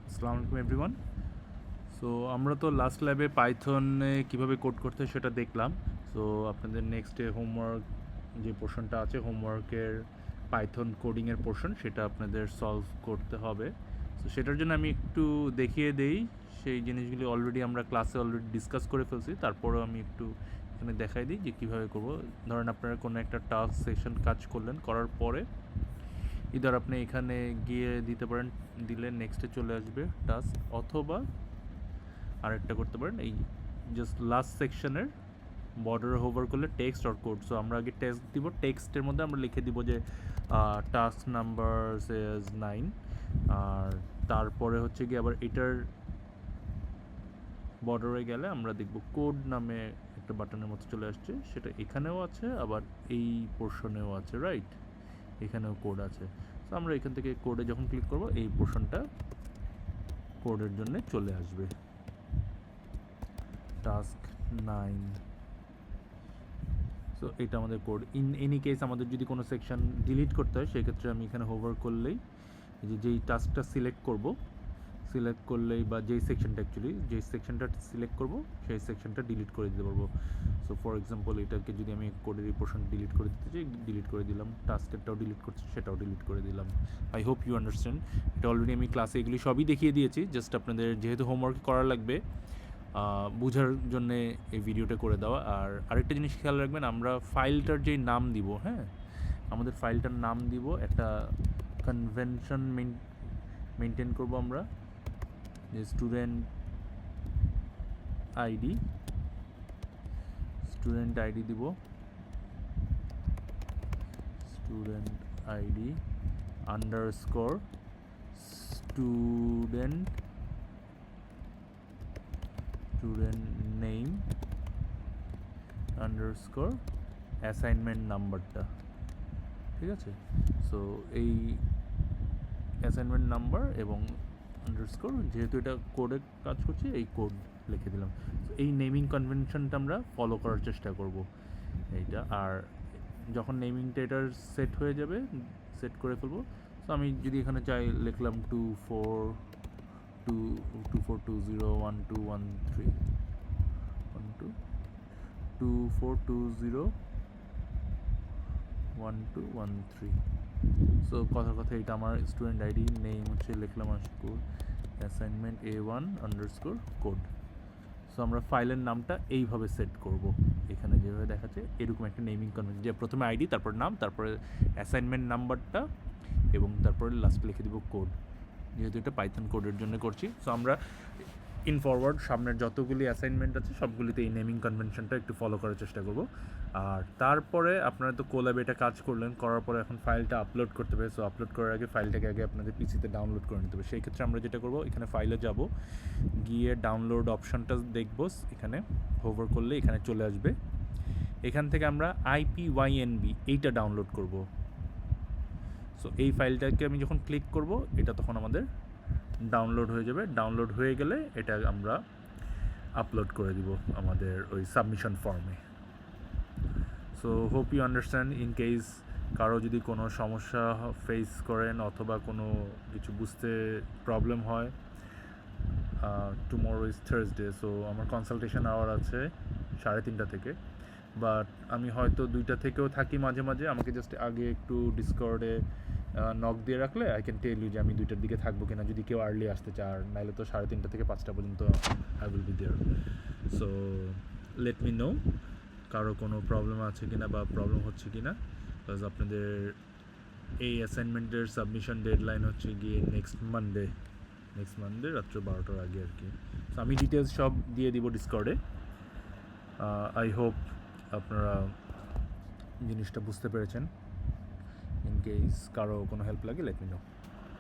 আসসালামু আলাইকুম everyone. So আমরা তো লাস্ট ল্যাবে পাইথনে কীভাবে কোড করতে হয় সেটা দেখলাম। সো আপনাদের নেক্সট হোমওয়ার্ক যে পোর্শনটা আছে, হোমওয়ার্কের পাইথন কোডিংয়ের পোর্শন, সেটা আপনাদের সলভ করতে হবে। সো সেটার জন্য আমি একটু দেখিয়ে দেই। সেই জিনিসগুলি অলরেডি আমরা ক্লাসে অলরেডি ডিসকাস করে ফেলছি, তারপরেও আমি একটু এখানে দেখাই দিই যে কীভাবে করব। ধরেন আপনারা কোনো একটা টাস্ক সেশন কাজ করলেন, করার পরে ইদার আপনি এখানে গিয়ে দিতে পারেন, দিলে নেক্সটে চলে আসবে টাস্ক, অথবা আরেকটা করতে পারেন, এই জাস্ট লাস্ট সেকশনের বর্ডারে হোভার করলে টেক্সট অর কোড। সো আমরা আগে টেক্সট দিব, টেক্সটের মধ্যে আমরা লিখে দিব যে টাস্ক নাম্বার সেজ 9, আর তারপরে হচ্ছে কি আবার এটার বর্ডারে গেলে আমরা দেখব কোড নামে একটা বাটনের মতো চলে আসছে, সেটা এখানেও আছে আবার এই পোর্শনেও আছে, রাইট? এখানেও কোড আছে। সো আমরা এখান থেকে কোডে যখন ক্লিক করব এই পোর্শনটা কোডের জন্য চলে আসবে, টাস্ক 9। সো এটা আমাদের কোড। ইন এনি কেস আমাদের যদি কোনো সেকশন ডিলিট করতে হয়, সেক্ষেত্রে আমি এখানে হোভার করলেই যেই টাস্কটা সিলেক্ট করলেই বা যেই সেকশনটা যেই সেকশনটা সিলেক্ট করব সেই সেকশনটা ডিলিট করে দিতে পারবো। সো ফর এক্সাম্পল এটাকে যদি আমি কোডের এই পোর্শন ডিলিট করে দিতে চাই, ডিলিট করে দিলাম। টাস্কেরটাও ডিলিট করছি, সেটাও ডিলিট করে দিলাম। I hope you understand. এটা অলরেডি আমি ক্লাসে এগুলি সবই দেখিয়ে দিয়েছি, জাস্ট আপনাদের যেহেতু হোমওয়ার্ক করা লাগবে, বোঝার জন্যে এই ভিডিওটা করে দেওয়া। আর আরেকটা জিনিস খেয়াল রাখবেন, আমরা ফাইলটার যেই নাম দিব, হ্যাঁ, আমাদের ফাইলটার নাম দিব, একটা কনভেনশন মেনটেন করব আমরা, যে স্টুডেন্ট আইডি দিব, student ID underscore student name underscore assignment নাম্বারটা, ঠিক আছে? সো এই অ্যাসাইনমেন্ট নাম্বার এবং আন্ডারস্কোর, যেহেতু এটা কোডে কাজ করছে, এই কোড লিখে দিলাম। এই নেমিং কনভেনশনটা আমরা ফলো করার চেষ্টা করব এইটা। আর যখন নেমিংটা এটার সেট হয়ে যাবে, সেট করে ফেলবো। সো আমি যদি এখানে চাই লিখলাম 24201213 সো কথার কথা এটা আমার স্টুডেন্ট আইডি, নেম হচ্ছে লিখলাম Ashkur, assignment A1 underscore code. So আমরা ফাইলের নামটা এইভাবে সেট করব, এখানে যেভাবে দেখাচ্ছে এরকম একটা নেমিং কনভেনশন, যে প্রথমে আইডি, তারপর নাম, তারপরে অ্যাসাইনমেন্ট নাম্বারটা, এবং তারপরে লাস্টে লিখে দিব কোড, যেহেতু এটা পাইথন কোডের জন্য করছি। সো আমরা ইন ফরওয়ার্ড সামনের যতগুলি অ্যাসাইনমেন্ট আছে সবগুলিতে এই নেমিং কনভেনশনটা একটু ফলো করার চেষ্টা করব। আর তারপরে আপনারা তো কোল্যাবে এটা কাজ করলেন, করার পরে এখন ফাইলটা আপলোড করতে হবে। সো আপলোড করার আগে ফাইলটাকে আগে আপনাদের পিসিতে ডাউনলোড করে নিতে হবে। সেই ক্ষেত্রে আমরা যেটা করব, এখানে ফাইলে যাব, গিয়ে ডাউনলোড অপশানটা দেখব, এখানে হোভার করলে এখানে চলে আসবে। এখান থেকে আমরা IPYNB এইটা ডাউনলোড করব। সো এই ফাইলটাকে আমি যখন ক্লিক করব, এটা তখন আমাদের ডাউনলোড হয়ে যাবে। ডাউনলোড হয়ে গেলে এটা আমরা আপলোড করে দিব আমাদের ওই সাবমিশন ফর্মে। So hope you understand. In case কারো যদি কোনো সমস্যা ফেস করেন অথবা কোনো কিছু বুঝতে প্রবলেম হয়, টুমরো ইজ থার্সডে, সো আমার কনসালটেশন আওয়ার আছে 3:30 থেকে, বাট আমি হয়তো 2টা থেকেও থাকি মাঝে মাঝে। আমাকে জাস্ট আগে একটু ডিসকর্ডে নক দিয়ে রাখলে আই ক্যান টেল ইউ যে আমি 2টার দিকে থাকবো কিনা, যদি কেউ আর্লি আসতে চায়। আর নাইলে তো 3:30 থেকে 5টা পর্যন্ত I will be there. So let me know কারো কোনো প্রবলেম আছে কিনা বা প্রবলেম হচ্ছে কিনা, বিকজ আপনাদের এই অ্যাসাইনমেন্টের সাবমিশন ডেডলাইন হচ্ছে গিয়ে নেক্সট মানডে রাত্র 12টার আগে আর কি। সো আমি ডিটেলস সব দিয়ে দিব ডিসকর্ডে। আই হোপ আপনারা জিনিসটা বুঝতে পেরেছেন। ইন কেস কারো কোনো হেল্প লাগে, লেট মি নো।